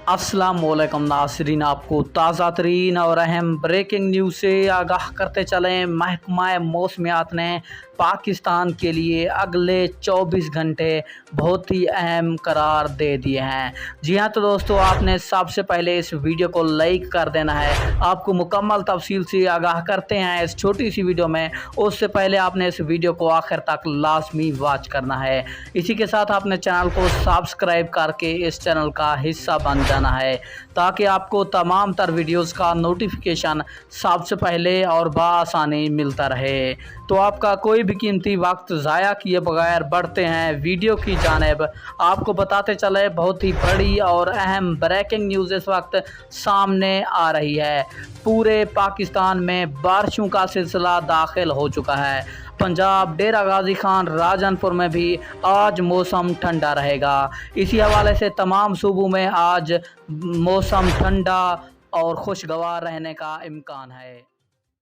अस्सलामुअलैकुम नाज़रीन, आपको ताज़ा तरीन और अहम ब्रेकिंग न्यूज़ से आगाह करते चलें। महकमा मौसमियात ने पाकिस्तान के लिए अगले 24 घंटे बहुत ही अहम करार दे दिए हैं। जी हाँ, तो दोस्तों आपने सबसे पहले इस वीडियो को लाइक कर देना है। आपको मुकम्मल तफसील से आगाह करते हैं इस छोटी सी वीडियो में। उससे पहले आपने इस वीडियो को आखिर तक लाजमी वॉच करना है। इसी के साथ आपने चैनल को सब्सक्राइब करके इस चैनल का हिस्सा बन जाना है, ताकि आपको तमाम तर वीडियोस का नोटिफिकेशन सबसे पहले और बआसानी मिलता रहे। तो आपका कोई भी कीमती वक्त ज़ाया किए बगैर बढ़ते हैं वीडियो की जानिब। आपको बताते चले, बहुत ही बड़ी और अहम ब्रेकिंग न्यूज़ इस वक्त सामने आ रही है। पूरे पाकिस्तान में बारिशों का सिलसिला दाखिल हो चुका है। पंजाब, डेरा गाजी खान, राजनपुर में भी आज मौसम ठंडा रहेगा। इसी हवाले से तमाम सूबों में आज मौसम ठंडा और खुशगवार रहने का इम्कान है।